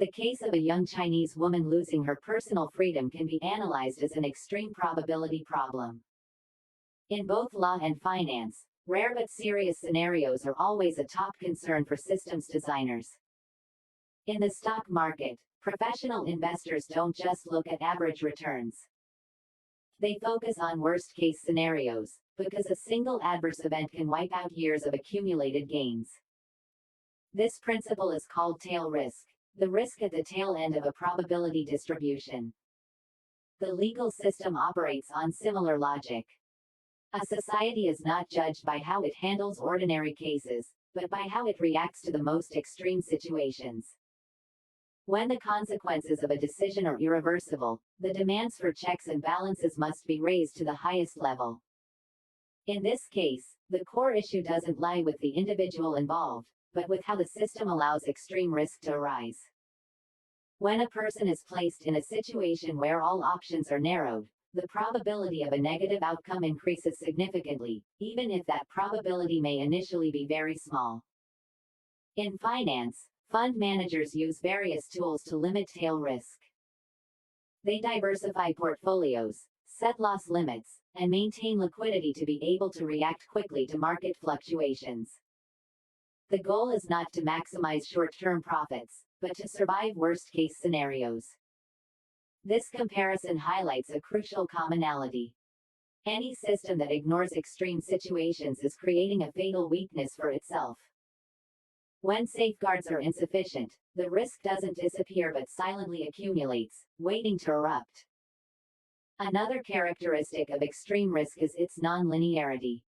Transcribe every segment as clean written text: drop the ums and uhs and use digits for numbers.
The case of a young Chinese woman losing her personal freedom can be analyzed as an extreme probability problem. In both law and finance, rare but serious scenarios are always a top concern for systems designers. In the stock market, professional investors don't just look at average returns. They focus on worst-case scenarios, because a single adverse event can wipe out years of accumulated gains. This principle is called tail risk, the risk at the tail end of a probability distribution. The legal system operates on similar logic. A society is not judged by how it handles ordinary cases, but by how it reacts to the most extreme situations. When the consequences of a decision are irreversible, the demands for checks and balances must be raised to the highest level. In this case, the core issue doesn't lie with the individual involved, but with how the system allows extreme risk to arise. When a person is placed in a situation where all options are narrowed, the probability of a negative outcome increases significantly, even if that probability may initially be very small. In finance, fund managers use various tools to limit tail risk. They diversify portfolios, set loss limits, and maintain liquidity to be able to react quickly to market fluctuations. The goal is not to maximize short-term profits, but to survive worst-case scenarios. This comparison highlights a crucial commonality. Any system that ignores extreme situations is creating a fatal weakness for itself. When safeguards are insufficient, the risk doesn't disappear but silently accumulates, waiting to erupt. Another characteristic of extreme risk is its non-linearity.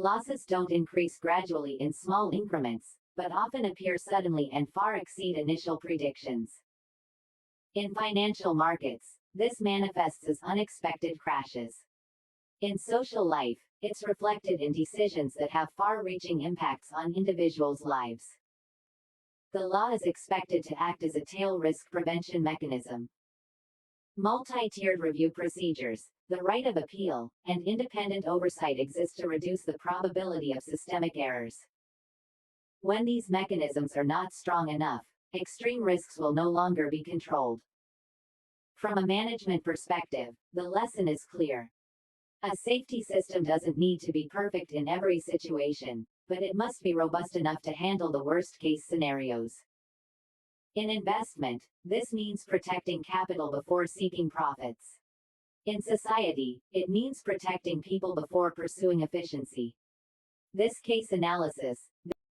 Losses don't increase gradually in small increments, but often appear suddenly and far exceed initial predictions. In financial markets, this manifests as unexpected crashes. In social life, it's reflected in decisions that have far-reaching impacts on individuals' lives. The law is expected to act as a tail risk prevention mechanism. Multi-tiered review procedures, the right of appeal, and independent oversight exist to reduce the probability of systemic errors. When these mechanisms are not strong enough, extreme risks will no longer be controlled. From a management perspective, the lesson is clear. A safety system doesn't need to be perfect in every situation, but it must be robust enough to handle the worst-case scenarios. In investment, this means protecting capital before seeking profits. In society, it means protecting people before pursuing efficiency. This case analysis